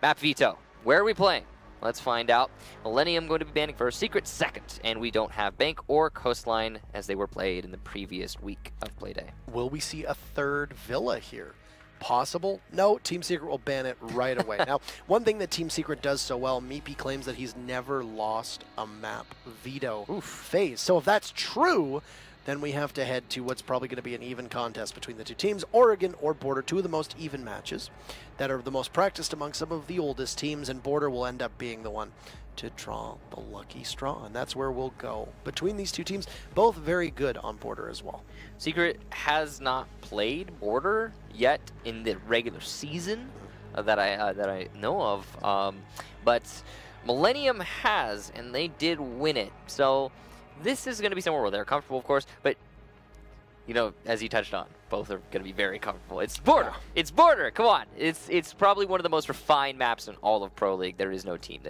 Map veto. Where are we playing? Let's find out. Millenium going to be banning for a secret second, and we don't have Bank or Coastline as they were played in the previous week of Playday. Will we see a third Villa here? Possible? No, Team Secret will ban it right away. Now, one thing that Team Secret does so well, Meepy claims that he's never lost a map veto phase. So if that's true, then we have to head to what's probably going to be an even contest between the two teams. Oregon or Border, two of the most even matches that are the most practiced among some of the oldest teams, and Border will end up being the one to draw the lucky straw, and that's where we'll go. Between these two teams, both very good on Border as well. Secret has not played Border yet in the regular season that I know of, but Millenium has, and they did win it. So this is going to be somewhere where they're comfortable, of course, but you know, as you touched on, both are going to be very comfortable. It's Border. Yeah. It's Border. Come on. It's probably one of the most refined maps in all of Pro League. There is no team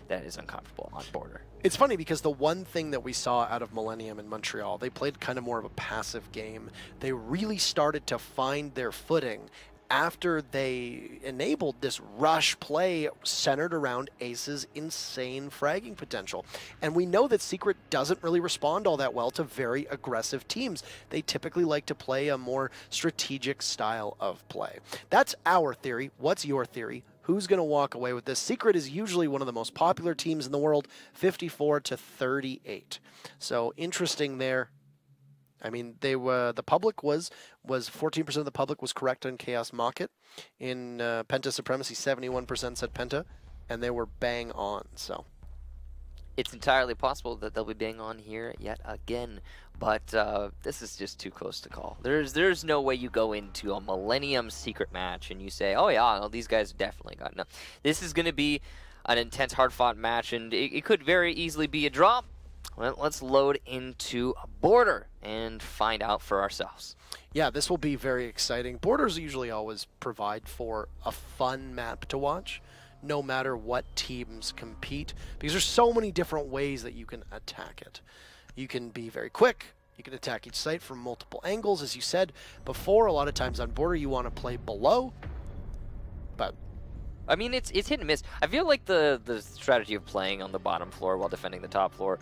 that is uncomfortable on Border. It's funny because the one thing that we saw out of Millenium in Montreal, they played kind of more of a passive game. They really started to find their footing after they enabled this rush play centered around Ace's insane fragging potential. And we know that Secret doesn't really respond all that well to very aggressive teams. They typically like to play a more strategic style of play. That's our theory. What's your theory? Who's going to walk away with this? Secret is usually one of the most popular teams in the world, 54 to 38. So interesting there. I mean, they were the public was 14% of the public was correct on Chaos Market. In Penta Supremacy, 71% said Penta, and they were bang on. So it's entirely possible that they'll be bang on here yet again, but this is just too close to call. There's no way you go into a Millenium Secret match and you say, oh yeah, well, these guys definitely got no. This is going to be an intense, hard-fought match, and it could very easily be a draw. Well, let's load into Border and find out for ourselves. Yeah, this will be very exciting. Borders usually always provide for a fun map to watch, no matter what teams compete, because there's so many different ways that you can attack it. You can be very quick. You can attack each site from multiple angles, as you said before. A lot of times on Border, you want to play below, but I mean, it's hit and miss. I feel like the strategy of playing on the bottom floor while defending the top floor,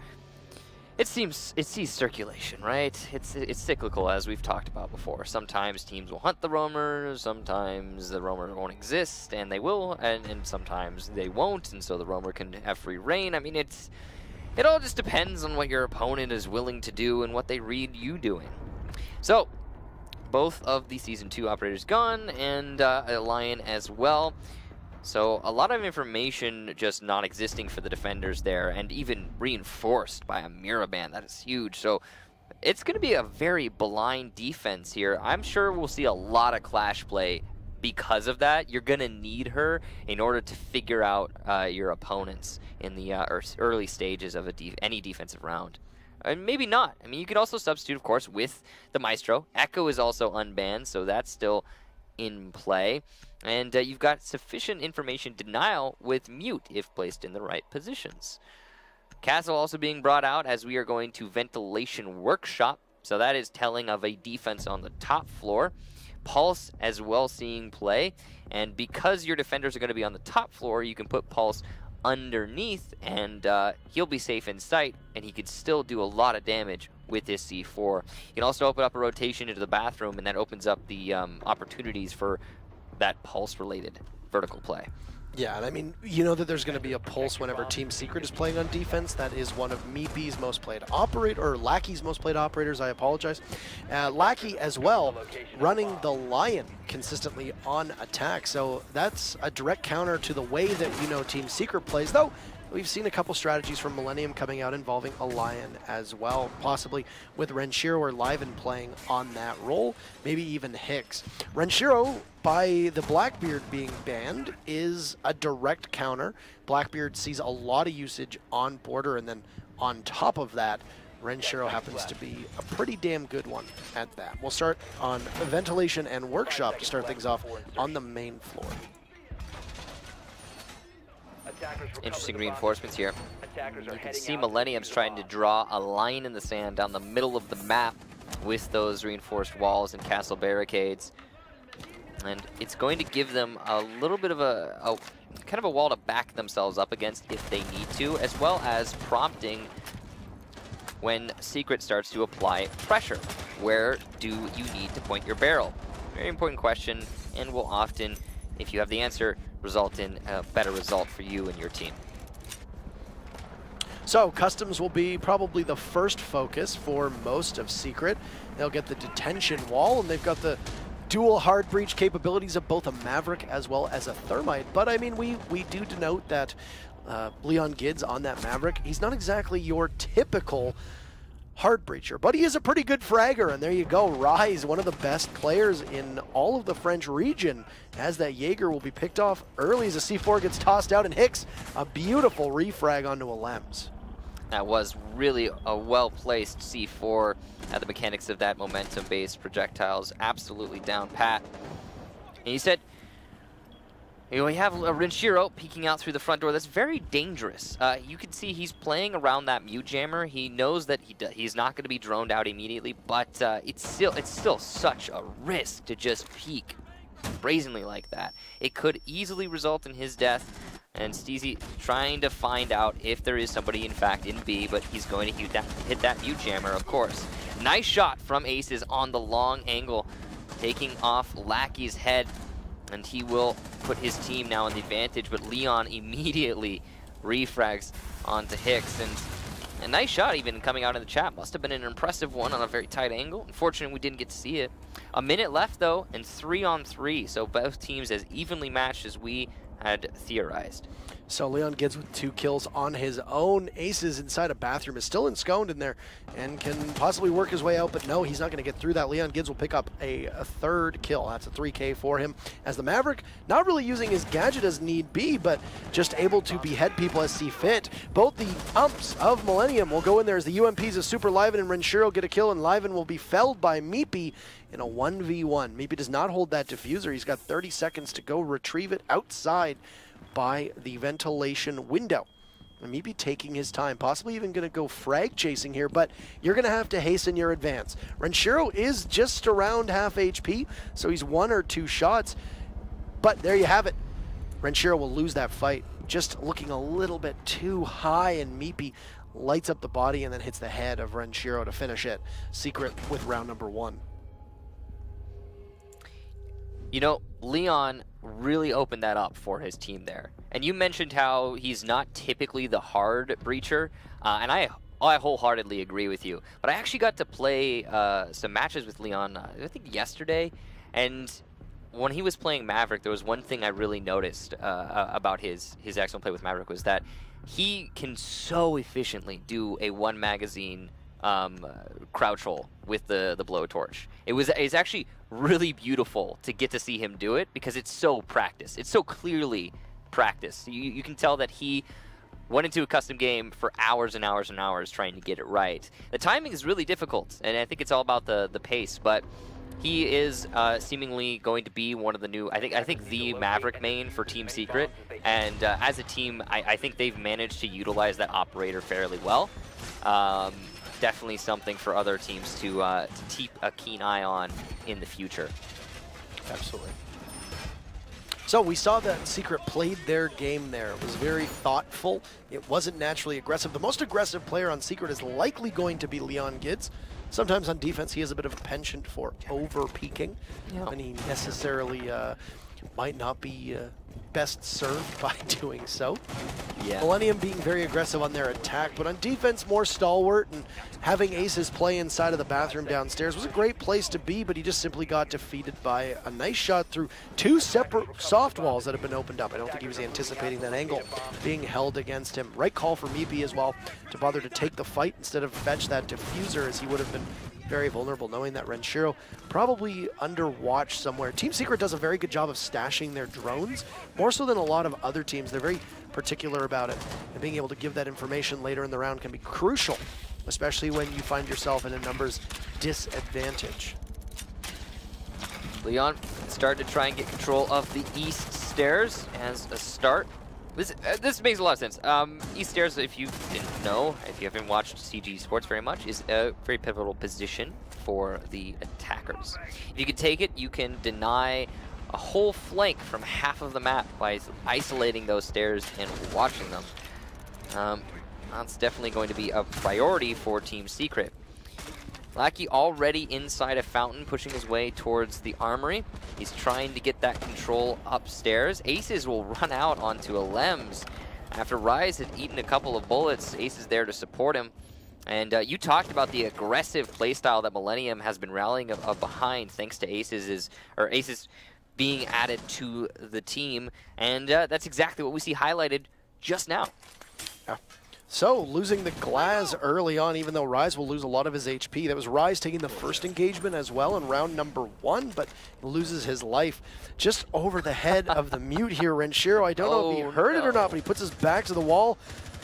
it sees circulation, right? It's cyclical, as we've talked about before. Sometimes teams will hunt the roamers, sometimes the roamer won't exist, and they will, and sometimes they won't, and so the roamer can have free reign. I mean, it all just depends on what your opponent is willing to do and what they read you doing. So, both of the Season 2 operators gone, and a Lion as well. So a lot of information just not existing for the defenders there, and even reinforced by a Miraban. That is huge. So it's going to be a very blind defense here. I'm sure we'll see a lot of clash play because of that. You're going to need her in order to figure out your opponents in the early stages of any defensive round. And maybe not. I mean, you could also substitute, of course, with the Maestro. Echo is also unbanned, so that's still in play. And you've got sufficient information denial with mute if placed in the right positions. Castle also being brought out as we are going to ventilation workshop. So that is telling of a defense on the top floor. Pulse as well seeing play. And because your defenders are going to be on the top floor, you can put Pulse underneath and he'll be safe in sight, and he could still do a lot of damage with his C4. You can also open up a rotation into the bathroom, and that opens up the opportunities for that Pulse-related vertical play. Yeah, and I mean, you know that there's going to be a Pulse whenever Team Secret is playing on defense. That is one of Meepy's most played or Lackey's most played operators, I apologize. Lackey as well, running the Lion consistently on attack. So that's a direct counter to the way that, you know, Team Secret plays, though. We've seen a couple strategies from Millenium coming out involving a Lion as well, possibly with Renshiro or Liven playing on that role, maybe even Hicks. Renshiro, by the Blackbeard being banned, is a direct counter. Blackbeard sees a lot of usage on Border, and then on top of that, Renshiro happens to be a pretty damn good one at that. We'll start on Ventilation and Workshop to start things off on the main floor. Interesting reinforcements here. You can see Millenium's trying to draw a line in the sand down the middle of the map with those reinforced walls and castle barricades. And it's going to give them a little bit of a kind of a wall to back themselves up against if they need to, as well as prompting when Secret starts to apply pressure. Where do you need to point your barrel? Very important question, and will often, if you have the answer, result in a better result for you and your team. So customs will be probably the first focus for most of Secret. They'll get the detention wall, and they've got the dual hard breach capabilities of both a Maverick as well as a Thermite. But I mean, we do denote that Leon Gids on that Maverick, he's not exactly your typical hard breacher, but he is a pretty good fragger, and there you go. Rise, one of the best players in all of the French region, as that Jaeger will be picked off early as the C4 gets tossed out, and Hicks, a beautiful refrag onto a Lems. That was really a well-placed C4. The mechanics of that momentum-based projectiles absolutely down pat. And he said, we have a Renshiro peeking out through the front door. That's very dangerous. You can see he's playing around that mute jammer. He knows that he's not going to be droned out immediately, but it's still such a risk to just peek brazenly like that. It could easily result in his death. And Steezy trying to find out if there is somebody, in fact, in B, but he's going to hit that mute jammer, of course. Nice shot from Aces on the long angle, taking off Lackey's head, and he will put his team now in the advantage, but Leon immediately refrags onto Hicks, and a nice shot even coming out in the chat. Must have been an impressive one on a very tight angle. Unfortunately, we didn't get to see it. A minute left, though, and 3-on-3, so both teams as evenly matched as we had theorized. So Leon Gids with 2 kills on his own. Aces inside a bathroom is still ensconced in there and can possibly work his way out, but no, he's not going to get through that. Leon Gids will pick up a 3rd kill. That's a 3K for him. As the Maverick, not really using his gadget as need be, but just able to behead people as see fit. Both the umps of Millenium will go in there as the UMPs of Super Liven and Renshiro get a kill, and Liven will be felled by Meepy in a 1v1. Meepy does not hold that diffuser. He's got 30 seconds to go retrieve it outside by the ventilation window. And Meepy taking his time, possibly even going to go frag chasing here, but you're going to have to hasten your advance. Renshiro is just around half HP, so he's 1 or 2 shots, but there you have it. Renshiro will lose that fight, just looking a little bit too high, and Meepy lights up the body and then hits the head of Renshiro to finish it. Secret with round number 1. You know, Leon really opened that up for his team there. And you mentioned how he's not typically the hard breacher, and I wholeheartedly agree with you. But I actually got to play some matches with Leon, I think yesterday, and when he was playing Maverick, there was one thing I really noticed about his excellent play with Maverick was that he can so efficiently do a 1 magazine crouch hole with the blowtorch. It's actually really beautiful to get to see him do it because it's so practiced. It's so clearly practiced. You can tell that he went into a custom game for hours and hours and hours trying to get it right. The timing is really difficult, and I think it's all about the pace, but he is seemingly going to be one of the new, I think the Maverick main for Team Secret, and as a team, I think they've managed to utilize that operator fairly well. Definitely something for other teams to keep a keen eye on in the future. Absolutely. So we saw that Secret played their game there. It was very thoughtful. It wasn't naturally aggressive. The most aggressive player on Secret is likely going to be Leon Gids. Sometimes on defense he has a bit of a penchant for over-peaking, and he necessarily might not be best served by doing so. Yeah. Millenium being very aggressive on their attack, but on defense more stalwart, and having Aces play inside of the bathroom downstairs was a great place to be, but he just simply got defeated by a nice shot through 2 separate soft walls that have been opened up. I don't think he was anticipating that angle being held against him. Right call for Meepy as well to bother to take the fight instead of fetch that diffuser, as he would have been very vulnerable, knowing that Renshiro probably under watch somewhere. Team Secret does a very good job of stashing their drones, more so than a lot of other teams. They're very particular about it, and being able to give that information later in the round can be crucial, especially when you find yourself in a numbers disadvantage. Leon started to try and get control of the east stairs as a start. This makes a lot of sense. East stairs, if you didn't know, if you haven't watched CG Sports very much, is a very pivotal position for the attackers. If you can take it, you can deny a whole flank from half of the map by isolating those stairs and watching them. That's definitely going to be a priority for Team Secret. Lackey already inside a fountain, pushing his way towards the armory. He's trying to get that control upstairs. Aces will run out onto a Lems. After Rise had eaten a couple of bullets, Ace is there to support him. And you talked about the aggressive playstyle that Millenium has been rallying up behind, thanks to Aces being added to the team. And that's exactly what we see highlighted just now. Yeah. So, losing the Glaz early on, even though Rise will lose a lot of his HP. That was Rise taking the first engagement as well in round number 1, but he loses his life just over the head of the mute here. Renshiro, I don't know if he heard it or not, but he puts his back to the wall.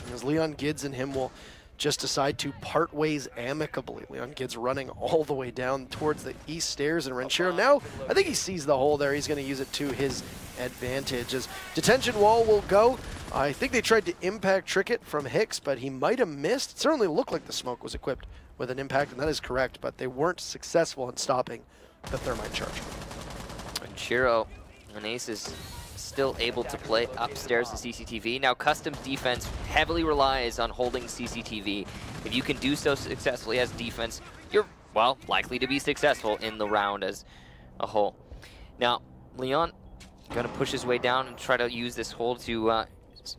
And as Leon Gids and him will just decide to part ways amicably. Leon Gids running all the way down towards the east stairs, and Renshiro now, I think he sees the hole there. He's going to use it to his advantage. As detention wall will go. I think they tried to impact trick it from Hicks, but he might have missed. It certainly looked like the smoke was equipped with an impact, and that is correct, but they weren't successful in stopping the thermite charge. Renshiro and Ace is still able to play upstairs to CCTV. Now, Custom's defense heavily relies on holding CCTV. If you can do so successfully as defense, you're, well, likely to be successful in the round as a whole. Now, Leon going to push his way down and try to use this hold to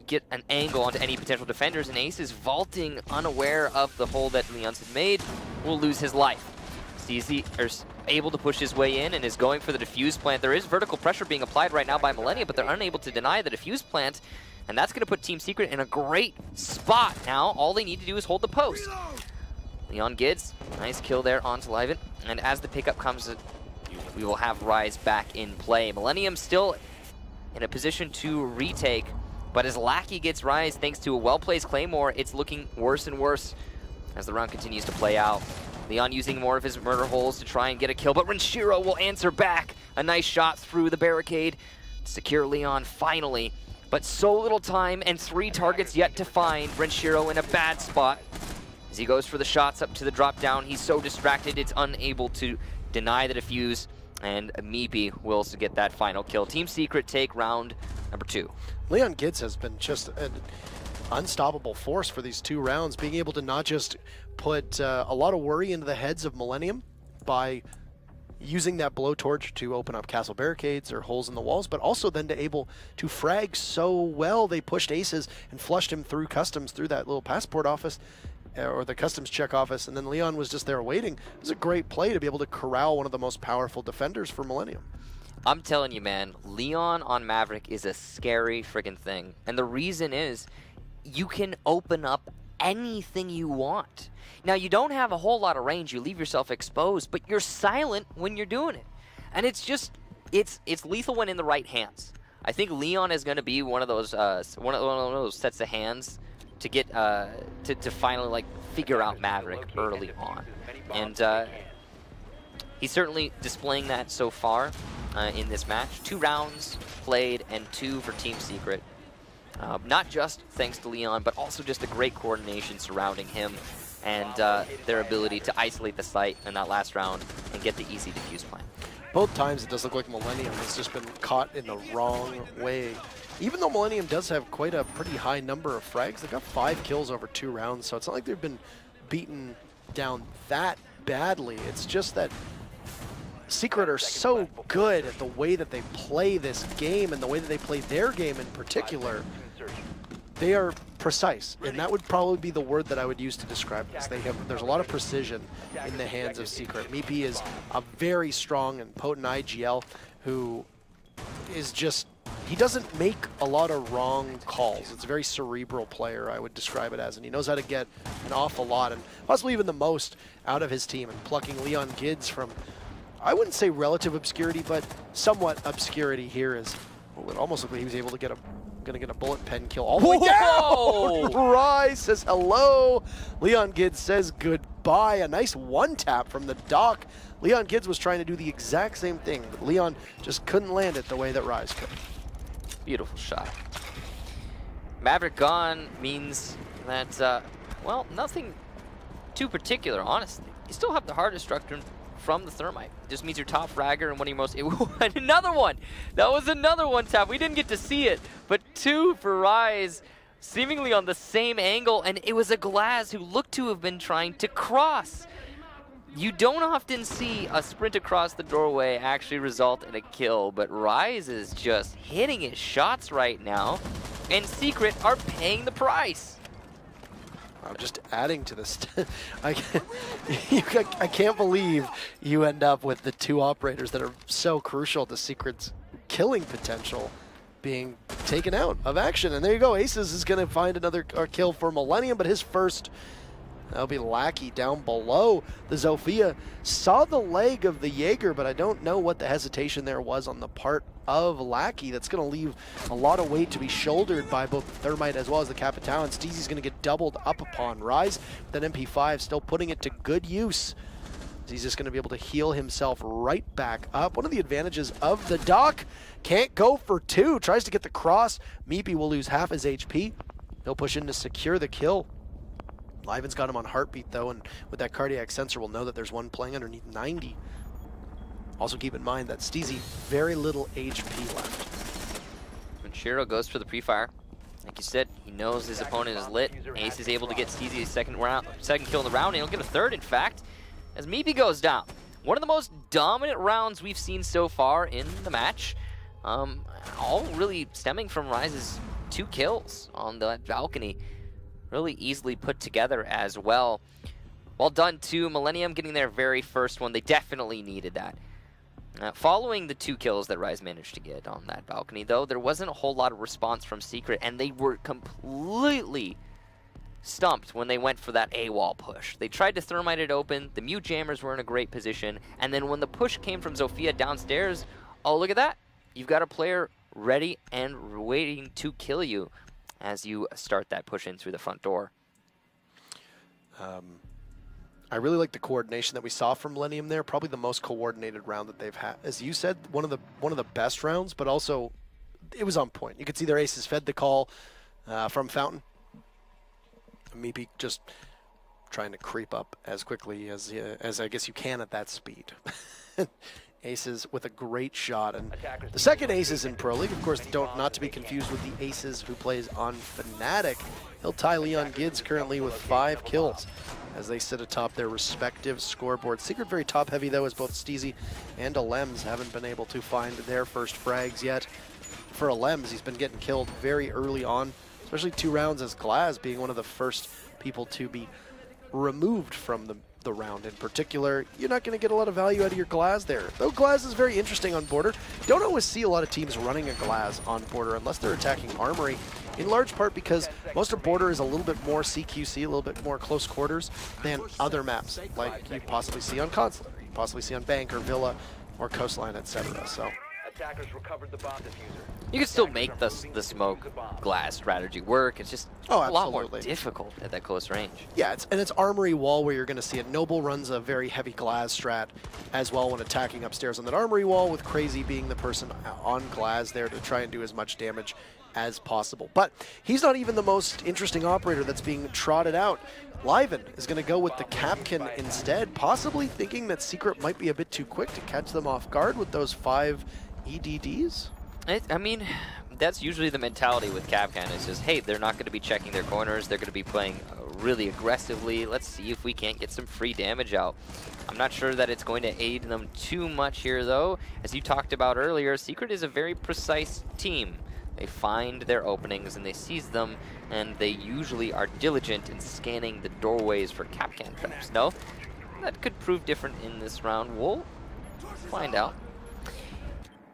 get an angle onto any potential defenders, and Ace is vaulting unaware of the hole that Leon's had made, will lose his life. CZ is able to push his way in and is going for the defuse plant. There is vertical pressure being applied right now by Millenium, but they're unable to deny the defuse plant, and that's going to put Team Secret in a great spot now. All they need to do is hold the post. Leon Gids, nice kill there onto Livent, and as the pickup comes, we will have Rise back in play. Millenium still in a position to retake, but as Lackey gets Rise thanks to a well-placed Claymore, it's looking worse and worse as the round continues to play out. Leon using more of his murder holes to try and get a kill, but Renshiro will answer back. A nice shot through the barricade to secure Leon finally, but so little time and 3 targets yet to find. Renshiro in a bad spot. As he goes for the shots up to the drop down, he's so distracted it's unable to deny the defuse, and Meepy will get that final kill. Team Secret take round number 2. Leon Gids has been just an unstoppable force for these 2 rounds, being able to not just put a lot of worry into the heads of Millenium by using that blowtorch to open up castle barricades or holes in the walls, but also then to able to frag so well. They pushed Aces and flushed him through customs, through that little passport office, or the customs check office, and then Leon was just there waiting. It was a great play to be able to corral one of the most powerful defenders for Millenium. I'm telling you, man, Leon on Maverick is a scary friggin' thing. And the reason is, you can open up anything you want. Now, you don't have a whole lot of range, you leave yourself exposed, but you're silent when you're doing it. And it's just, it's lethal when in the right hands. I think Leon is going to be one of those one of those sets of hands to get to finally like figure out Maverick early on. And he's certainly displaying that so far in this match. 2 rounds played and 2 for Team Secret. Not just thanks to Leon, but also just the great coordination surrounding him and their ability to isolate the site in that last round and get the easy defuse plan. Both times it does look like Millenium has just been caught in the wrong way. Even though Millenium does have quite a pretty high number of frags, they've got 5 kills over 2 rounds, so it's not like they've been beaten down that badly. It's just that Secret are so good at the way that they play this game and the way that they play their game in particular. They are precise, and that would probably be the word that I would use to describe this. There's a lot of precision in the hands of Secret. Meepy is a very strong and potent IGL who is just, he doesn't make a lot of wrong calls. It's a very cerebral player, I would describe it as, and he knows how to get an awful lot, and possibly even the most, out of his team. And plucking Leon Gids from, I wouldn't say relative obscurity, but somewhat obscurity here is, well, it almost looked like he was able to get a bullet pen kill all the way down. Rise says hello. Leon Gids says goodbye. A nice 1-tap from the dock. Leon Gids was trying to do the exact same thing, but Leon just couldn't land it the way that Rise could. Beautiful shot. Maverick gone means that, well, nothing too particular, honestly. You still have the hard destruction from the Thermite. Just means your top fragger and one of your most... another one! That was another one tap. We didn't get to see it, but 2 for Rise, seemingly on the same angle, and it was a Glass who looked to have been trying to cross. You don't often see a sprint across the doorway actually result in a kill, but Rise is just hitting his shots right now, and Secret are paying the price. I'm just adding to this. I can't believe you end up with the 2 operators that are so crucial to Secret's killing potential being taken out of action. And there you go. Aces is going to find another kill for Millenium, but his first... That'll be Lackey down below. The Zofia saw the leg of the Jaeger, but I don't know what the hesitation there was on the part of Lackey. That's going to leave a lot of weight to be shouldered by both the Thermite as well as the Capitao, and Steezy's going to get doubled up upon. Rise with an MP5, still putting it to good use. He's just going to be able to heal himself right back up. One of the advantages of the Doc, can't go for 2. Tries to get the cross. Meepy will lose half his HP. He'll push in to secure the kill. Liven's got him on heartbeat though, and with that cardiac sensor we'll know that there's one playing underneath 90. Also keep in mind that Steezy, very little HP left. When Shiro goes for the pre-fire, like you said, he knows his opponent is lit. Ace is able to get Steezy a second kill in the round, and he'll get a third in fact, as Meepy goes down. One of the most dominant rounds we've seen so far in the match, all really stemming from Rise's 2 kills on the balcony. Really easily put together as well. Well done to Millenium getting their very first one. They definitely needed that. Following the 2 kills that Rise managed to get on that balcony, though, there wasn't a whole lot of response from Secret, and they were completely stumped when they went for that AWOL push. They tried to Thermite it open, the Mute Jammers were in a great position, and then when the push came from Zofia downstairs, oh, look at that. You've got a player ready and waiting to kill you as you start that push in through the front door. I really like the coordination that we saw from Millenium there. Probably the most coordinated round that they've had. As you said, one of the best rounds, but also it was on point. You could see their aces fed the call from Fountain. Meepy just trying to creep up as quickly as I guess you can at that speed. Aces with a great shot, and the second Aces in Pro League, of course, not to be confused with the Aces who plays on Fnatic. He'll tie Leon Gids currently with 5 kills as they sit atop their respective scoreboard. Secret very top heavy though, as both Steezy and Alems haven't been able to find their first frags yet. For Alems, he's been getting killed very early on, especially 2 rounds as Glaz being one of the first people to be removed from the round in particular. You're not going to get a lot of value out of your Glaz there. Though Glaz is very interesting on border. Don't always see a lot of teams running a Glaz on border unless they're attacking Armory, in large part because most of border is a little bit more CQC, a little bit more close quarters than other maps like you possibly see on Consulate, you possibly see on Bank or Villa or Coastline, etc. So recovered the bomb diffuser. You can still make the smoke glass strategy work. It's just a lot more difficult at that close range. Yeah, it's Armory wall where you're going to see it. Noble runs a very heavy glass strat as well when attacking upstairs on that Armory wall, with Crazy being the person on glass there to try and do as much damage as possible. But he's not even the most interesting operator that's being trotted out. Liven is going to go with the Capkin instead, possibly thinking that Secret might be a bit too quick to catch them off guard with those 5 EDDs. I mean, that's usually the mentality with Capcan. It's just, hey, they're not going to be checking their corners. They're going to be playing really aggressively. Let's see if we can't get some free damage out. I'm not sure that it's going to aid them too much here, though. As you talked about earlier, Secret is a very precise team. They find their openings and they seize them, and they usually are diligent in scanning the doorways for Capcan traps. No, that could prove different in this round. We'll find out.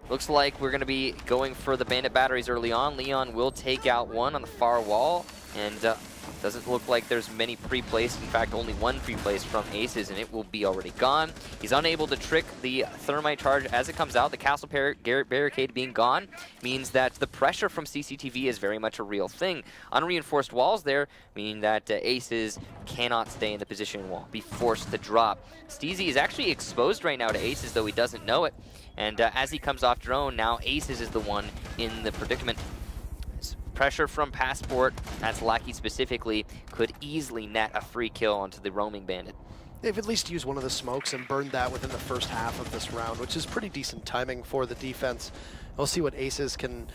Looks like we're going to be going for the bandit batteries early on. Leon will take out one on the far wall, and doesn't look like there's many pre-placed. In fact, only one pre-placed from Aces, and it will be already gone. He's unable to trick the thermite charge as it comes out. The castle barricade being gone means that the pressure from CCTV is very much a real thing. Unreinforced walls there, meaning that Aces cannot stay in the position and will be forced to drop. Steezy is actually exposed right now to Aces, though he doesn't know it. And as he comes off drone, now Aces is the one in the predicament. Pressure from Passport, that's Lackey specifically, could easily net a free kill onto the roaming bandit. They've at least used one of the smokes and burned that within the first half of this round, which is pretty decent timing for the defense. We'll see what Aces can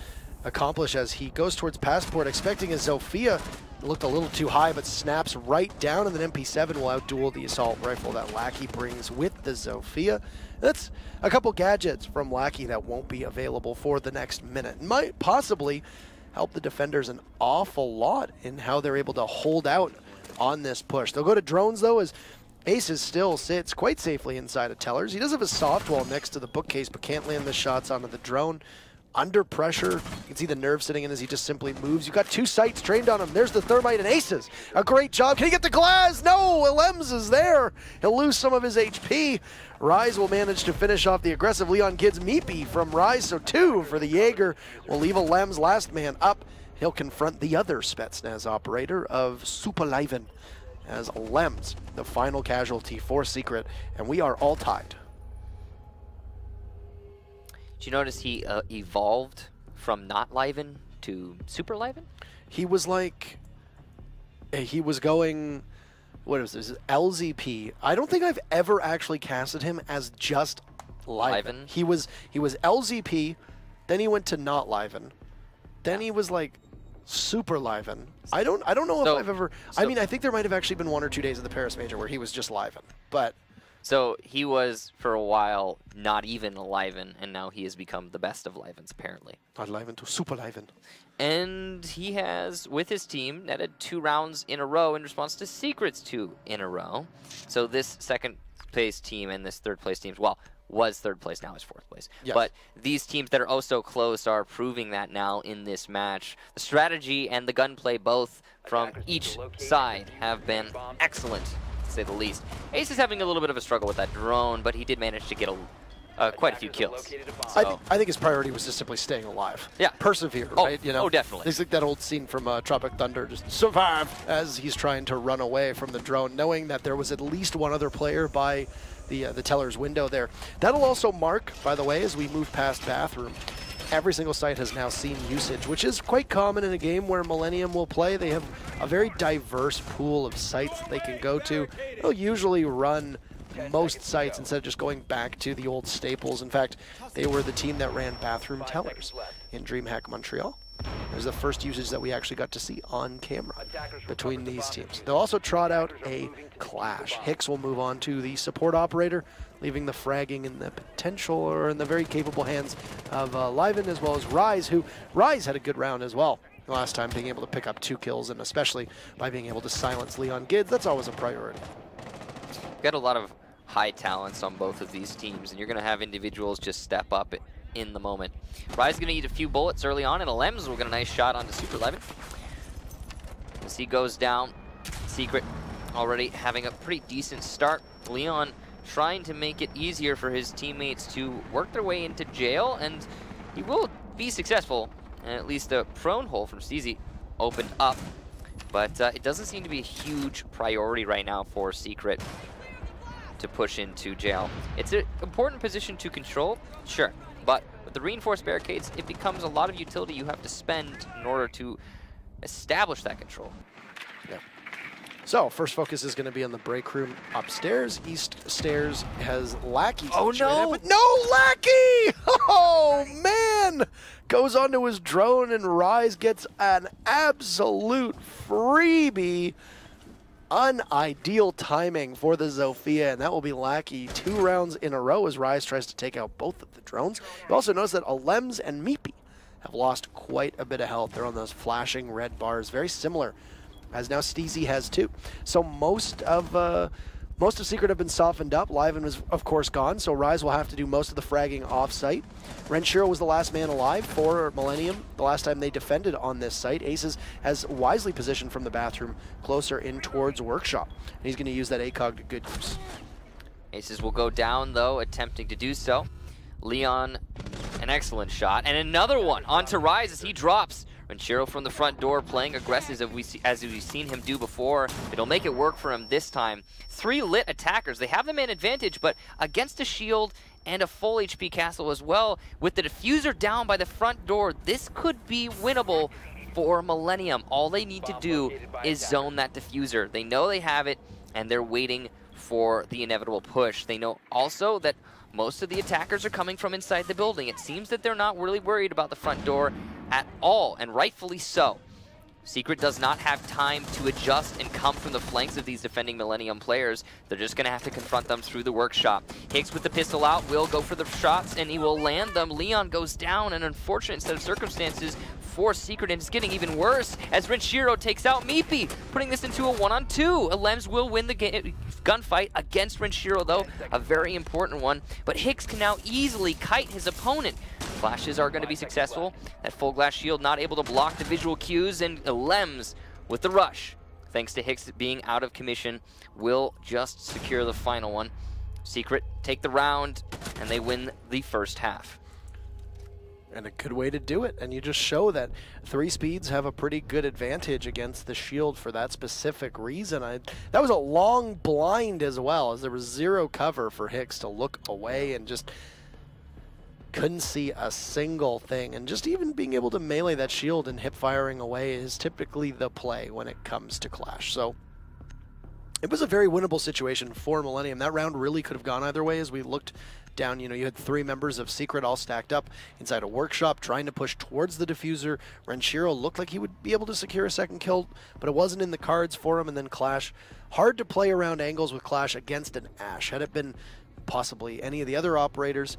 accomplish as he goes towards Passport, expecting a Zofia. Looked a little too high, but snaps right down, and then MP7 will outduel the assault rifle that Lackey brings with the Zofia. That's a couple gadgets from Lackey that won't be available for the next minute. Might possibly help the defenders an awful lot in how they're able to hold out on this push. They'll go to drones, though, as Aces still sits quite safely inside of Tellers. He does have a soft wall next to the bookcase, but can't land the shots onto the drone. Under pressure, you can see the nerve sitting in as he just simply moves. You've got two sights trained on him. There's the Thermite and Aces. A great job. Can he get the glass? No, Lems is there. He'll lose some of his HP. Rise will manage to finish off the aggressive Leon Kids Meepy from Rise, so 2 for the Jaeger will leave a Lems last man up. He'll confront the other Spetsnaz operator of Superleiven as Lems, the final casualty for Secret, and we are all tied. Did you notice he evolved from not Leiven to Super Leiven? He was like, he was going, what is this, LZP. I don't think I've ever actually casted him as just Leiven. He was LZP, then he went to not Leiven, then he was like Super Leiven. I don't know if I've ever, I mean, I think there might have actually been 1 or 2 days of the Paris Major where he was just Leiven, but. So he was, for a while, not even a Leiven, and now he has become the best of Leivens, apparently. Not Leiven to Super Leiven. And he has, with his team, netted 2 rounds in a row in response to Secret's 2 in a row. So this second place team and this third place team, well, was third place, now is fourth place. Yes. But these teams that are oh so close are proving that now in this match. The strategy and the gunplay both from each side have been excellent, to say the least. Ace is having a little bit of a struggle with that drone, but he did manage to get quite a few kills. So. I think his priority was just simply staying alive. Yeah. Persevere, right? You know, definitely. It's like that old scene from Tropic Thunder, just survive, as he's trying to run away from the drone, knowing that there was at least one other player by the teller's window there. That'll also mark, by the way, as we move past Bathroom, every single site has now seen usage, which is quite common in a game where Millenium will play. They have a very diverse pool of sites that they can go to. They'll usually run most sites instead of just going back to the old staples. In fact, they were the team that ran Bathroom Tellers in DreamHack Montreal. It was the first usage that we actually got to see on camera between these teams. They'll also trot out a clash. Hicks will move on to the support operator, leaving the fragging in the potential or in the very capable hands of Leiven, as well as Rise, who Rise had a good round as well last time, being able to pick up 2 kills, and especially by being able to silence Leon Gids. That's always a priority. Got a lot of high talents on both of these teams, and you're going to have individuals just step up in the moment. Rise is going to eat a few bullets early on, and Lems will get a nice shot onto Super Leiven. As he goes down, Secret already having a pretty decent start. Leon trying to make it easier for his teammates to work their way into jail, and he will be successful. And at least the prone hole from Steezy opened up, but it doesn't seem to be a huge priority right now for Secret to push into jail. It's an important position to control, sure, but with the reinforced barricades, it becomes a lot of utility you have to spend in order to establish that control. Yeah. So, first focus is going to be on the break room upstairs. East stairs has Lackey. Oh no! But no, Lackey! Oh man! Goes onto his drone, and Rise gets an absolute freebie. Unideal timing for the Zofia, and that will be Lackey 2 rounds in a row as Rise tries to take out both of the drones. You also notice that Lems and Meepy have lost quite a bit of health. They're on those flashing red bars, very similar, as now Steezy has too. So most of Secret have been softened up. Leiven was, of course, gone, so Rise will have to do most of the fragging off-site. Renshiro was the last man alive for Millenium the last time they defended on this site. Aces has wisely positioned from the bathroom closer in towards Workshop, and he's going to use that ACOG to good use. Aces will go down, though, attempting to do so. Leon, an excellent shot, and another one onto Rise as he drops. Renshiro from the front door playing aggressive as we've seen him do before. It'll make it work for him this time. 3 lit attackers. They have the man advantage, but against a shield and a full HP castle as well, with the diffuser down by the front door, this could be winnable for Millenium. All they need to do is zone that diffuser. They know they have it, and they're waiting for the inevitable push. They know also that most of the attackers are coming from inside the building. It seems that they're not really worried about the front door at all, and rightfully so. Secret does not have time to adjust and come from the flanks of these defending Millenium players. They're just going to have to confront them through the workshop. Higgs with the pistol out will go for the shots, and he will land them. Leon goes down, an unfortunate set of circumstances for Secret, and it's getting even worse as Renshiro takes out Meepy, putting this into a 1-on-2. Alems will win the gunfight against Renshiro, though, a very important one. But Higgs can now easily kite his opponent. Flashes are going to be successful. That full glass shield not able to block the visual cues, and Alems with the rush, thanks to Higgs being out of commission, will just secure the final one. Secret take the round, and they win the first half. And a good way to do it. And you just show that 3 speeds have a pretty good advantage against the shield for that specific reason. That was a long blind as well, as there was zero cover for Higgs to look away and just couldn't see a single thing. And just even being able to melee that shield and hip firing away is typically the play when it comes to Clash. So it was a very winnable situation for Millenium. That round really could have gone either way as we looked down. You know, you had 3 members of Secret all stacked up inside a workshop trying to push towards the diffuser. Renshiro looked like he would be able to secure a second kill, but it wasn't in the cards for him. And then Clash, hard to play around angles with Clash against an Ashe. Had it been possibly any of the other operators,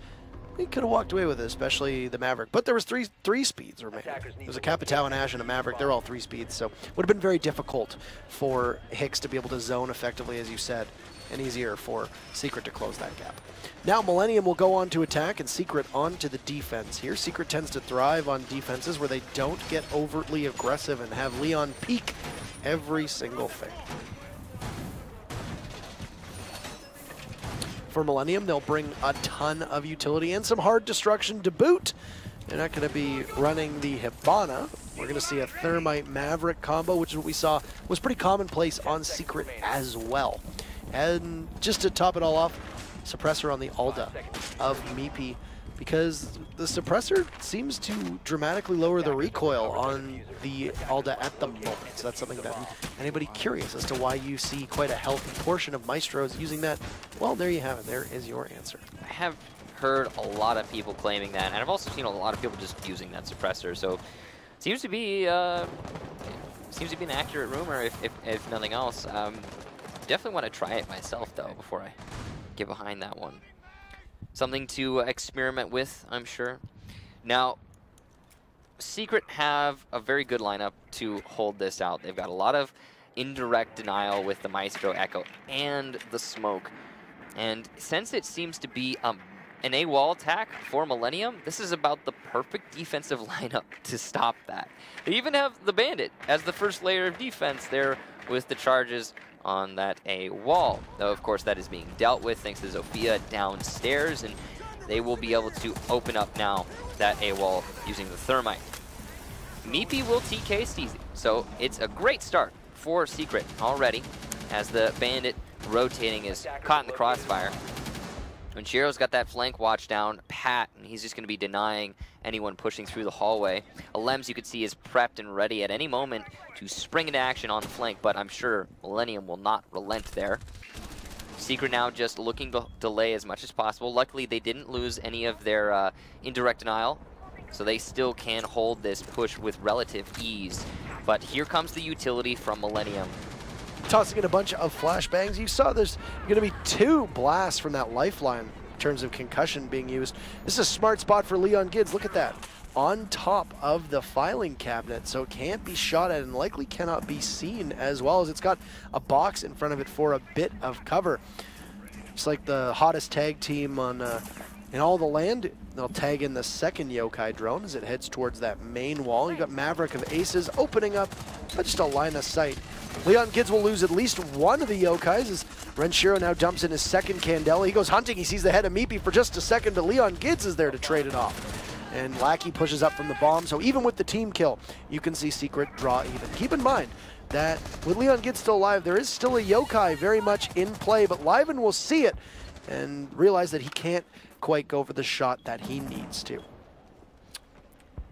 he could have walked away with it, especially the Maverick. But there was three speeds remaining. There was a Capitao, an Ashe, and a Maverick. They're all 3 speeds, so would have been very difficult for Higgs to be able to zone effectively, as you said, and easier for Secret to close that gap. Now Millenium will go on to attack, and Secret on to the defense here. Secret tends to thrive on defenses where they don't get overtly aggressive and have Leon peek every single thing. For Millenium, they'll bring a ton of utility and some hard destruction to boot. They're not going to be running the Hibana. We're going to see a Thermite Maverick combo, which is what we saw was pretty commonplace on Secret as well. And just to top it all off, suppressor on the Alda of Meepy, because the suppressor seems to dramatically lower the recoil on the Alda at the moment. So that's something that anybody curious as to why you see quite a healthy portion of Maestros using that, well, there you have it. There is your answer. I have heard a lot of people claiming that, and I've also seen a lot of people just using that suppressor. So it seems to be an accurate rumor, if nothing else. Definitely want to try it myself, though, before I get behind that one. Something to experiment with, I'm sure. Now, Secret have a very good lineup to hold this out. They've got a lot of indirect denial with the Maestro Echo and the smoke. And since it seems to be an AWOL attack for Millenium, this is about the perfect defensive lineup to stop that. They even have the Bandit as the first layer of defense there with the charges on that AWOL. Though, of course, that is being dealt with thanks to Zofia downstairs, and they will be able to open up now that AWOL using the Thermite. Meepy will TK Steezy, so it's a great start for Secret already, as the Bandit rotating is caught in the crossfire. When Shiro's got that flank watch down pat, and he's just going to be denying anyone pushing through the hallway. Alems, you could see, is prepped and ready at any moment to spring into action on the flank, but I'm sure Millenium will not relent there. Secret now just looking to delay as much as possible. Luckily, they didn't lose any of their indirect denial, so they still can hold this push with relative ease. But here comes the utility from Millenium. Tossing in a bunch of flashbangs. You saw there's going to be 2 blasts from that lifeline in terms of concussion being used. This is a smart spot for Leon Gids. Look at that. On top of the filing cabinet, so it can't be shot at and likely cannot be seen, as well as it's got a box in front of it for a bit of cover. It's like the hottest tag team on in all the land. They'll tag in the second yokai drone as it heads towards that main wall. You've got Maverick of Aces opening up just a line of sight. Leon Gids will lose at least one of the yokais as Renshiro now dumps in his second Candela. He goes hunting, he sees the head of Meepy for just a second, but Leon Gids is there to trade it off. And Lackey pushes up from the bomb, so even with the team kill, you can see Secret draw even. Keep in mind that with Leon Gids still alive, there is still a yokai very much in play, but Liven will see it and realize that he can't quite go for the shot that he needs to.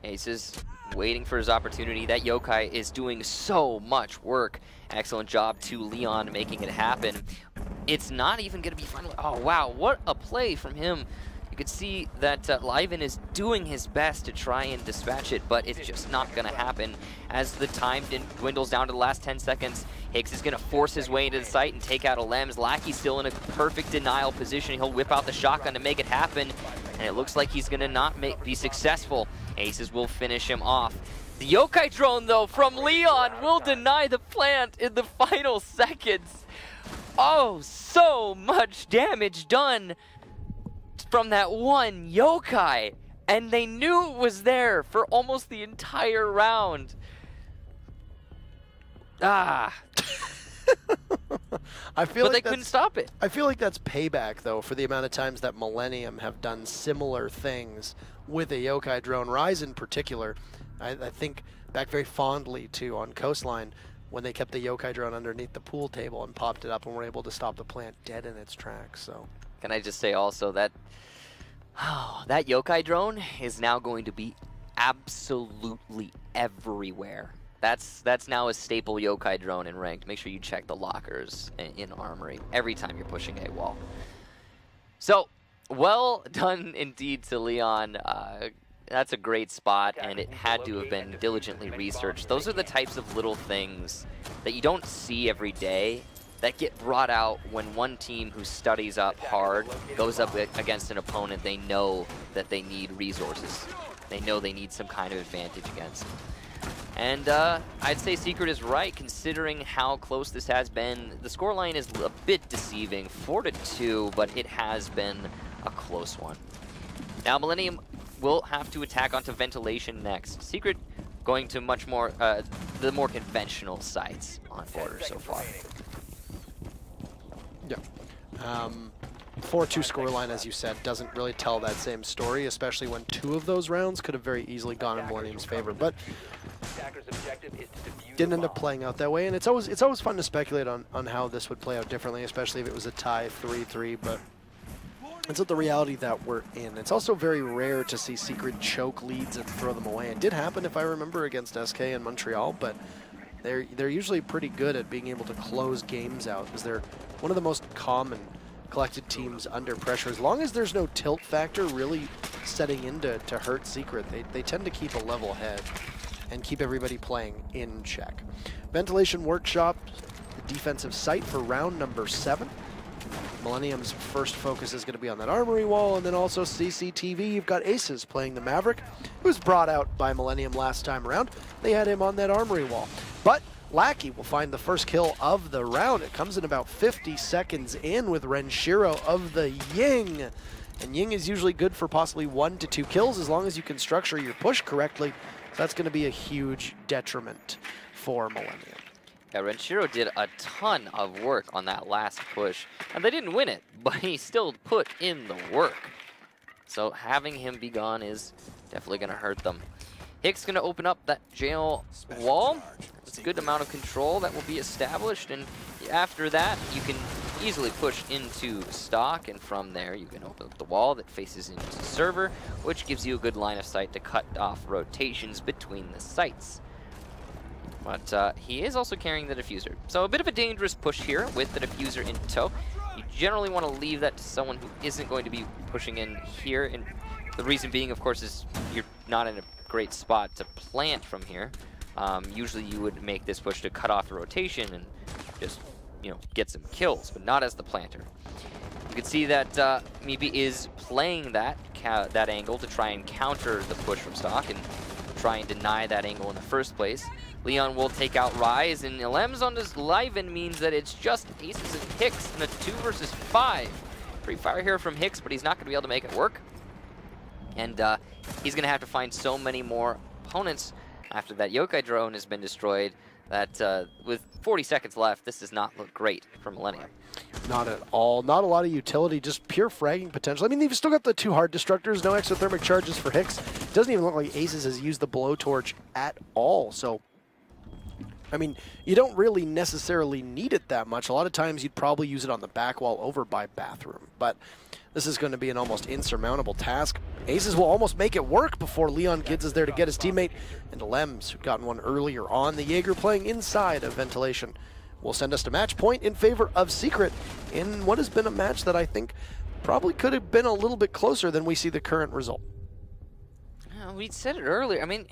Aces waiting for his opportunity. That yokai is doing so much work. Excellent job to Leon making it happen. it's not even going to be final. Oh, wow, what a play from him. You could see that Liven is doing his best to try and dispatch it, but it's just not going to happen. As the time dwindles down to the last 10 seconds, Hicks is going to force his way into the site and take out a Lems. Lackey's still in a perfect denial position. He'll whip out the shotgun to make it happen, and it looks like he's going to not be successful. Aces will finish him off. The Yokai drone, though, from Leon will deny the plant in the final seconds. Oh, so much damage done from that one Yokai, and they knew it was there for almost the entire round. Ah. But they couldn't stop it. I feel like that's payback, though, for the amount of times that Millenium have done similar things with a Yokai drone. Rise in particular, I think back very fondly to on Coastline when they kept the Yokai drone underneath the pool table and popped it up and were able to stop the plant dead in its tracks. So, can I just say also that that Yokai drone is now going to be absolutely everywhere. That's now a staple Yokai drone in ranked. Make sure you check the lockers in Armory every time you're pushing a wall. So, well done indeed to Leon. That's a great spot, and it had to have been diligently researched. Those are the types of little things that you don't see every day that get brought out when one team who studies up hard goes up against an opponent they know that they need resources. They know they need some kind of advantage against. And I'd say Secret is right, considering how close this has been. The scoreline is a bit deceiving, 4-2, but it has been a close one. Now Millenium will have to attack onto ventilation next. Secret going to much more, the more conventional sites on border so far. Yeah. 4-2 scoreline, as you said, doesn't really tell that same story, especially when two of those rounds could have very easily gone in Millennium's favor. But didn't end up playing out that way, and it's always fun to speculate on how this would play out differently, especially if it was a tie 3-3. But it's not the reality that we're in. It's also very rare to see Secret choke leads and throw them away. It did happen, if I remember, against SK in Montreal, but they're usually pretty good at being able to close games out, because they're one of the most common collected teams under pressure. As long as there's no tilt factor really setting in to hurt Secret, they tend to keep a level head and keep everybody playing in check. Ventilation Workshop, the defensive site for round number 7. Millennium's first focus is going to be on that armory wall, and then also CCTV. You've got Aces playing the Maverick, who's brought out by Millenium last time around. They had him on that armory wall. But Lackey will find the first kill of the round. It comes in about 50 seconds in with Renshiro of the Ying. And Ying is usually good for possibly 1 to 2 kills as long as you can structure your push correctly. So that's going to be a huge detriment for Millenium. Yeah, Renshiro did a ton of work on that last push. And they didn't win it, but he still put in the work. So having him be gone is definitely going to hurt them. Hicks going to open up that jail wall. It's a good amount of control that will be established, and after that, you can easily push into stock, and from there, you can open up the wall that faces into server, which gives you a good line of sight to cut off rotations between the sites. But he is also carrying the diffuser, so a bit of a dangerous push here with the diffuser in tow. You generally want to leave that to someone who isn't going to be pushing in here, and the reason being, of course, is you're not in a great spot to plant from here. Usually you would make this push to cut off the rotation and just, you know, get some kills, but not as the planter. You can see that Mibi is playing that angle to try and counter the push from stock and try and deny that angle in the first place. Leon will take out Rise, and Lems on this Liven means that it's just Aces and Hicks in a 2 versus 5. Free fire here from Hicks, but he's not going to be able to make it work. And he's going to have to find so many more opponents after that Yokai drone has been destroyed that with 40 seconds left, this does not look great for Millenium. Not at all. Not a lot of utility, just pure fragging potential. I mean, they've still got the 2 hard destructors, no exothermic charges for Hicks. It doesn't even look like Aces has used the blowtorch at all, so I mean, you don't really necessarily need it that much. A lot of times you'd probably use it on the back wall over by bathroom, but this is going to be an almost insurmountable task. Aces will almost make it work before Leon Gids is there to get his teammate, and Lems, who'd gotten one earlier on. The Jaeger playing inside of ventilation will send us to match point in favor of Secret in what has been a match that I think probably could have been a little bit closer than we see the current result. We said it earlier. I mean,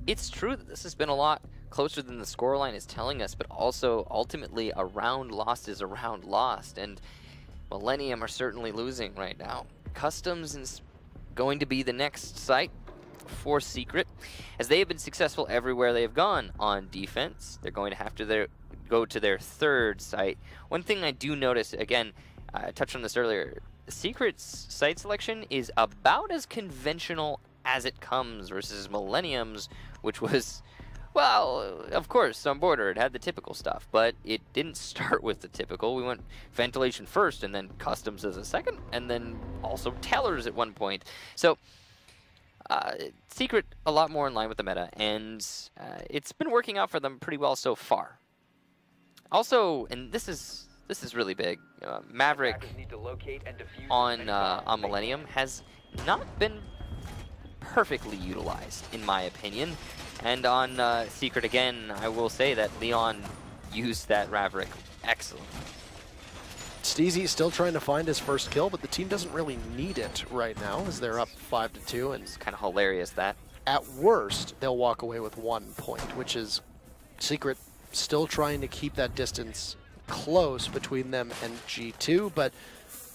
it's true that this has been a lot closer than the scoreline is telling us, but also ultimately a round lost is a round lost, and Millenium are certainly losing right now. Customs is going to be the next site for Secret, as they have been successful everywhere they have gone on defense. They're going to have to go to their third site. One thing I do notice, again, I touched on this earlier, Secret's site selection is about as conventional as it comes versus Millenium's, which was, well, of course, on border it had the typical stuff, but it didn't start with the typical. We went ventilation first, and then customs as a second, and then also tellers at one point. So Secret a lot more in line with the meta, and it's been working out for them pretty well so far. Also, and this is really big, Maverick on Millenium has not been perfectly utilized, in my opinion. And on Secret, again, I will say that Leon used that Maverick excellent. Steezy still trying to find his first kill, but the team doesn't really need it right now as they're up 5-2. And it's kind of hilarious that at worst, they'll walk away with 1 point, which is Secret still trying to keep that distance close between them and G2. But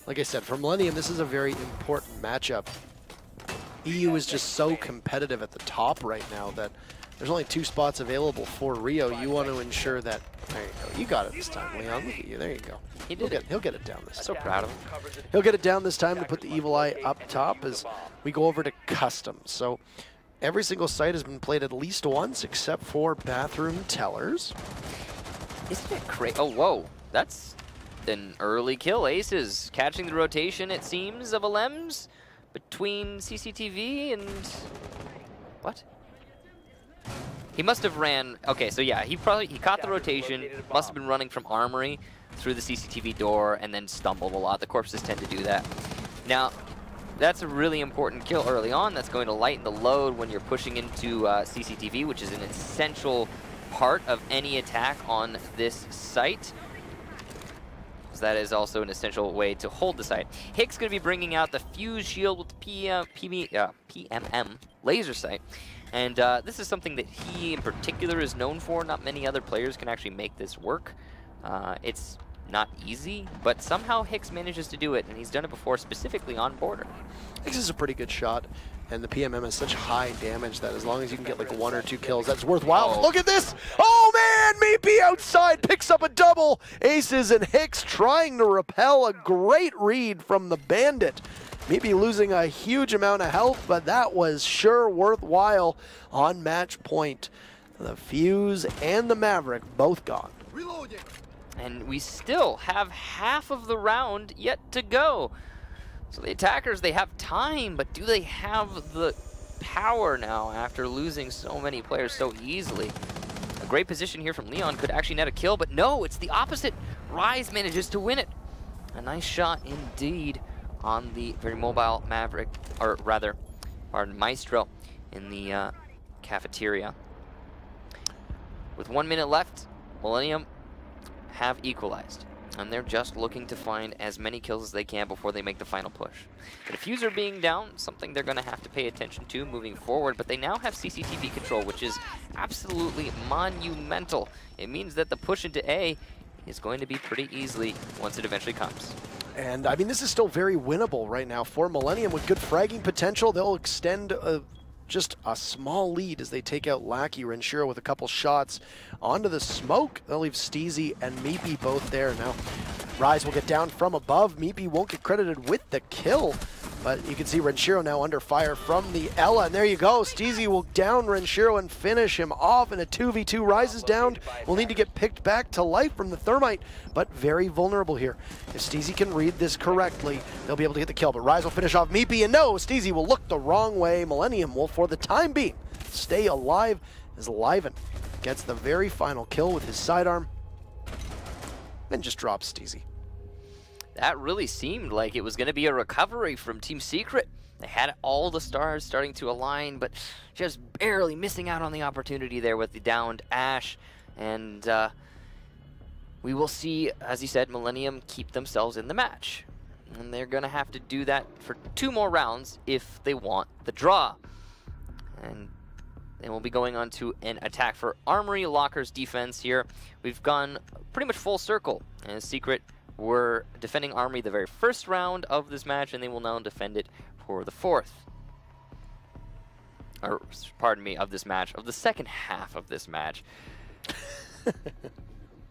like I said, for Millenium, this is a very important matchup. EU is just so competitive at the top right now that there's only 2 spots available for Rio. You want to ensure that, there you go. You got it this time, Leon. Look at you. There you go. He'll get it down this time. So proud of him. He'll get it down this time to put the Evil Eye up top as we go over to customs. So every single site has been played at least once except for bathroom tellers. Isn't it crazy? Oh, whoa. That's an early kill. Aces catching the rotation, it seems, of Alems between CCTV and... what? He must have ran... okay, so yeah, he caught the rotation, must have been running from Armory through the CCTV door and then stumbled a lot. The corpses tend to do that. Now, that's a really important kill early on. That's going to lighten the load when you're pushing into CCTV, which is an essential part of any attack on this site. That is also an essential way to hold the site. Hick's going to be bringing out the Fuse Shield with the PMM laser sight. And this is something that he in particular is known for. Not many other players can actually make this work. It's not easy, but somehow Hicks manages to do it, and he's done it before, specifically on border. Hicks is a pretty good shot, and the PMM has such high damage that as long as you can get like 1 or 2 kills, that's worthwhile. Oh. Look at this! Oh man, Meepy outside picks up a double. Aces and Hicks trying to repel a great read from the Bandit. Meepy losing a huge amount of health, but that was sure worthwhile on match point. The Fuse and the Maverick both gone. Reloading. And we still have half of the round yet to go. So the attackers, they have time, but do they have the power now after losing so many players so easily? A great position here from Leon could actually net a kill, but no, it's the opposite. Rise manages to win it. A nice shot indeed on the very mobile Maverick, or rather, our Maestro in the cafeteria. With 1 minute left, Millenium have equalized, and they're just looking to find as many kills as they can before they make the final push. The diffuser being down, something they're going to have to pay attention to moving forward, but they now have CCTV control, which is absolutely monumental. It means that the push into A is going to be pretty easily once it eventually comes. And I mean, this is still very winnable right now for Millenium with good fragging potential. They'll extend just a small lead as they take out Lackey. Renshiro with a couple shots onto the smoke. They'll leave Steezy and Meepy both there. Now, Rise will get down from above. Meepy won't get credited with the kill, but you can see Renshiro now under fire from the Ella. And there you go. Steezy will down Renshiro and finish him off in a 2v2. Rise is down. Will need to get picked back to life from the Thermite, but very vulnerable here. If Steezy can read this correctly, they'll be able to get the kill, but Rise will finish off Meepy, and no, Steezy will look the wrong way. Millenium will, for the time being, stay alive as Liven gets the very final kill with his sidearm, then just drops Steezy. That really seemed like it was going to be a recovery from Team Secret. They had all the stars starting to align, but just barely missing out on the opportunity there with the downed Ash. And we will see, as you said, Millenium keep themselves in the match. And they're going to have to do that for 2 more rounds if they want the draw. And then we'll be going on to an attack for Armory Locker's defense here. We've gone pretty much full circle. And Secret were defending Armory the very first round of this match, and they will now defend it for the 4th. Or, pardon me, of this match, of the second half of this match.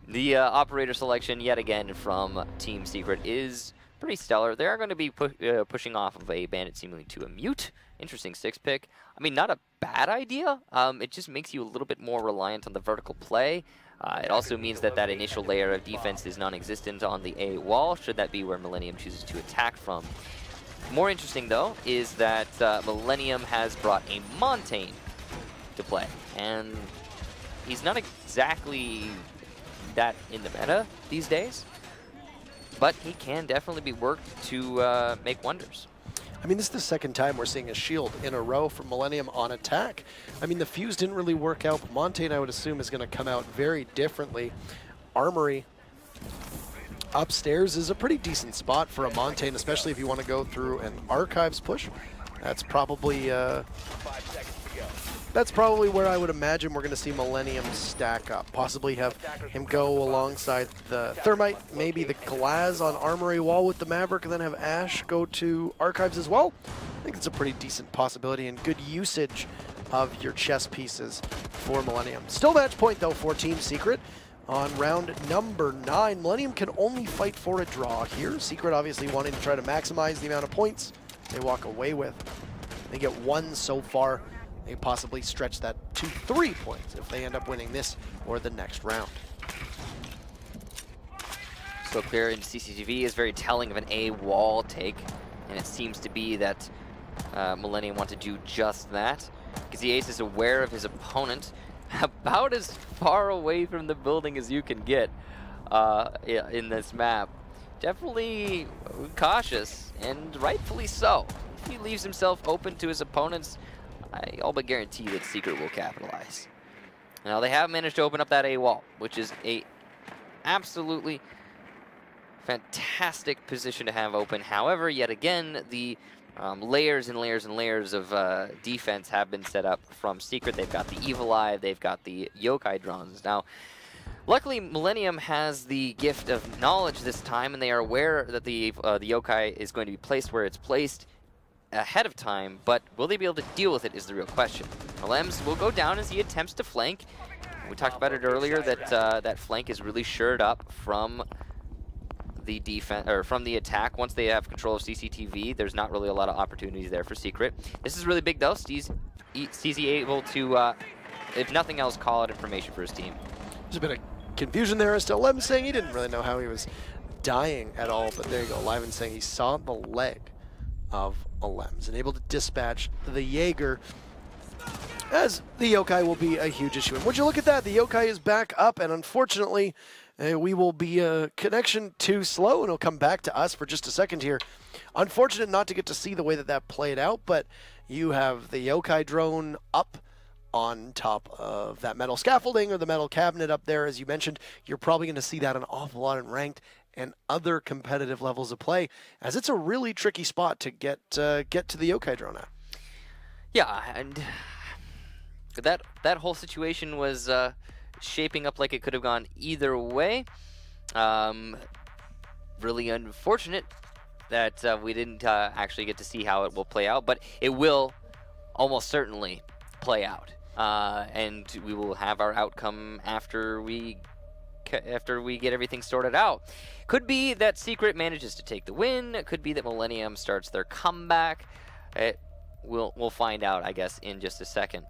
The operator selection, yet again, from Team Secret is pretty stellar. They are going to be pushing off of a Bandit seemingly to a Mute. Interesting 6 pick. I mean, not a bad idea. It just makes you a little bit more reliant on the vertical play. It also means that that initial layer of defense is non-existent on the A wall, should that be where Millenium chooses to attack from. More interesting, though, is that Millenium has brought a Montaigne to play. And he's not exactly that in the meta these days, but he can definitely be worked to make wonders. I mean, this is the second time we're seeing a shield in a row from Millenium on attack. I mean, the fuse didn't really work out, but Montaigne, I would assume, is going to come out very differently. Armory upstairs is a pretty decent spot for a Montaigne, especially if you want to go through an Archives push. That's probably where I would imagine we're going to see Millenium stack up. Possibly have him go alongside the Thermite, maybe the Glaz on Armory wall with the Maverick, and then have Ash go to Archives as well. I think it's a pretty decent possibility and good usage of your chess pieces for Millenium. Still match point, though, for Team Secret. On round number 9, Millenium can only fight for a draw here. Secret obviously wanting to try to maximize the amount of points they walk away with. They get 1 so far. They possibly stretch that to 3 points if they end up winning this or the next round. So clear in CCTV is very telling of an A wall take, and it seems to be that Millenium want to do just that, because the Ace is aware of his opponent, about as far away from the building as you can get in this map. Definitely cautious, and rightfully so. If he leaves himself open to his opponents, I all but guarantee that Secret will capitalize. Now, they have managed to open up that A wall, which is a absolutely fantastic position to have open. However, yet again, the layers and layers and layers of defense have been set up from Secret. They've got the Evil Eye, they've got the Yokai drones. Now, luckily, Millenium has the gift of knowledge this time, and they are aware that the Yokai is going to be placed where it's placed ahead of time, but will they be able to deal with it is the real question. Lems will go down as he attempts to flank. We talked about it earlier that that flank is really shored up from the defense or from the attack. Once they have control of CCTV, there's not really a lot of opportunities there for Secret. This is really big though. Steezy able to, if nothing else, call out information for his team. There's a bit of confusion there as to Lem saying he didn't really know how he was dying at all, but there you go. Liven saying he saw the leg of a Lems and able to dispatch the Jaeger, as the Yokai will be a huge issue. And would you look at that? The Yokai is back up, and unfortunately, we will be a connection too slow, and it'll come back to us for just a second here. Unfortunate not to get to see the way that that played out, but you have the Yokai drone up on top of that metal scaffolding or the metal cabinet up there. As you mentioned, you're probably going to see that an awful lot in ranked and other competitive levels of play, as it's a really tricky spot to get to the Yokai drone at. Yeah, and that whole situation was shaping up like it could have gone either way. Really unfortunate that we didn't actually get to see how it will play out, but it will almost certainly play out. And we will have our outcome after we get everything sorted out. Could be that Secret manages to take the win. It could be that Millenium starts their comeback. We'll find out, I guess, in just a second.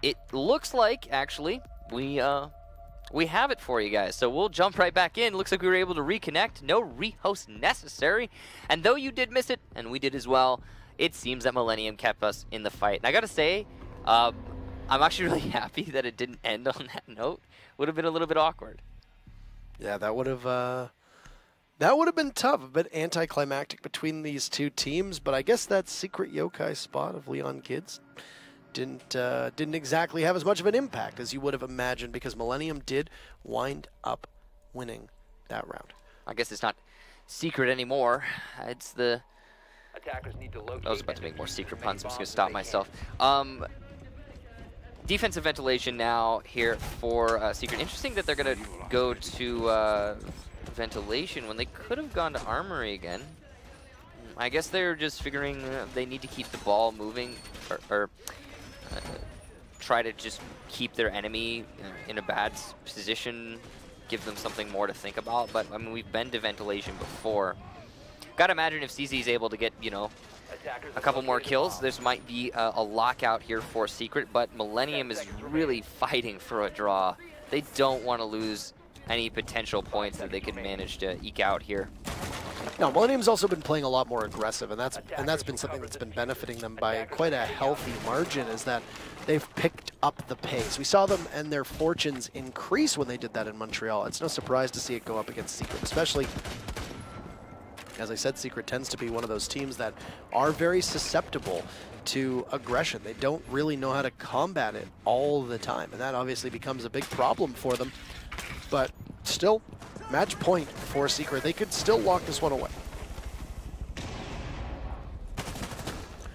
It looks like, actually, we have it for you guys. So we'll jump right back in. Looks like we were able to reconnect. No rehost necessary. And though you did miss it, and we did as well, it seems that Millenium kept us in the fight. And I gotta say, I'm actually really happy that it didn't end on that note. Would have been a little bit awkward. Yeah, that would have been tough, a bit anticlimactic between these two teams. But I guess that secret Yokai spot of Leon Kids didn't exactly have as much of an impact as you would have imagined, because Millenium did wind up winning that round. I guess it's not secret anymore. It's the... Attackers need to locate I was about to and make more defuse secret as puns. I'm many just going to bombs stop as they myself. Defensive ventilation now here for Secret. Interesting that they're going to go to ventilation when they could have gone to armory again. I guess they're just figuring they need to keep the ball moving or try to just keep their enemy in a bad position, give them something more to think about. But I mean, we've been to ventilation before. Gotta imagine if CZ is able to get, you know, a couple more kills, this might be a lockout here for Secret, but Millenium is really fighting for a draw. They don't want to lose any potential points that they could manage to eke out here. Now, Millennium's also been playing a lot more aggressive, and that's been something that's been benefiting them by quite a healthy margin, is that they've picked up the pace. We saw them and their fortunes increase when they did that in Montreal. It's no surprise to see it go up against Secret, especially, as I said, Secret tends to be one of those teams that are very susceptible to aggression. They don't really know how to combat it all the time, and that obviously becomes a big problem for them. But still, match point for Secret. They could still lock this one away.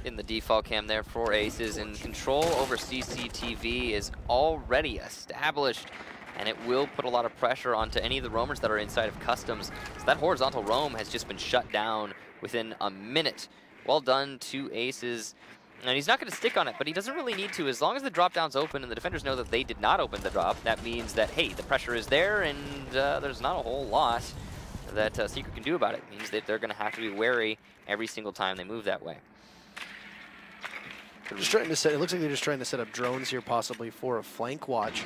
In the default cam there for Aces, and control over CCTV is already established, and it will put a lot of pressure onto any of the roamers that are inside of customs. So that horizontal roam has just been shut down within a minute. Well done to Aces. And he's not going to stick on it, but he doesn't really need to. As long as the drop down's open and the defenders know that they did not open the drop, that means that, hey, the pressure is there, and there's not a whole lot that Secret can do about it. It means that they're going to have to be wary every single time they move that way. Just trying to set, it looks like they're just trying to set up drones here, possibly for a flank watch.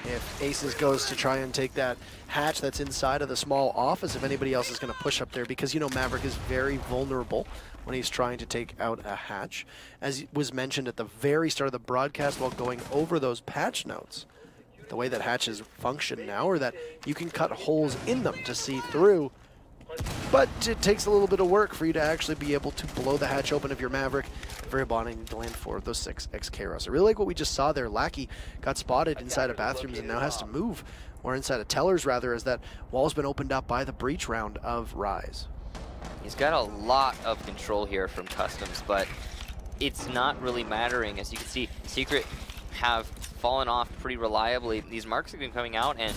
If Aces goes to try and take that hatch that's inside of the small office, if anybody else is going to push up there, because, you know, Maverick is very vulnerable when he's trying to take out a hatch. As was mentioned at the very start of the broadcast while going over those patch notes, the way that hatches function now are that you can cut holes in them to see through, but it takes a little bit of work for you to actually be able to blow the hatch open if you're Maverick. Very bonding to land for those 6 XK. I really like what we just saw there. Lackey got spotted inside of bathrooms and now has to move, or inside of tellers rather, as that wall's been opened up by the breach round of Rise. He's got a lot of control here from Customs, but it's not really mattering. As you can see, Secret have fallen off pretty reliably. These marks have been coming out, and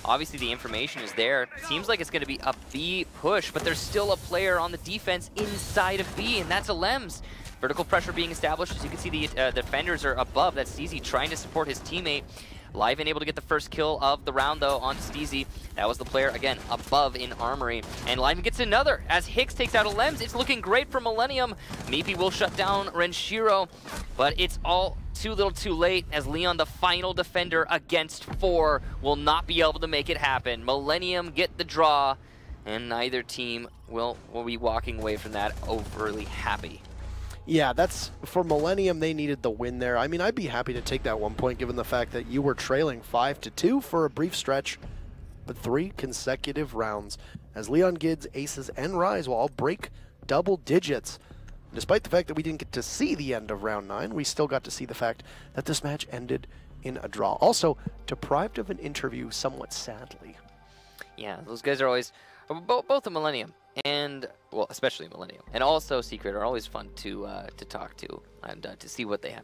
obviously the information is there. Seems like it's going to be a B push, but there's still a player on the defense inside of B, and that's a Lems. Vertical pressure being established. As you can see, the defenders are above. That's Steezy trying to support his teammate. Liven able to get the first kill of the round, though, on Steezy. That was the player, again, above in Armory. And Liven gets another as Hicks takes out a Lems. It's looking great for Millenium. Maybe we'll shut down Renshiro, but it's all too little too late, as Leon, the final defender against 4, will not be able to make it happen. Millenium get the draw, and neither team will be walking away from that overly happy. Yeah, that's for Millenium. They needed the win there. I mean, I'd be happy to take that 1 point given the fact that you were trailing 5-2 for a brief stretch, but 3 consecutive rounds as Leon Gids, Aces, and Rise will all break double digits. Despite the fact that we didn't get to see the end of round 9, we still got to see the fact that this match ended in a draw. Also, deprived of an interview somewhat sadly. Yeah, those guys are always, both the Millenium and, well, especially Millenium, and also Secret are always fun to talk to and to see what they have.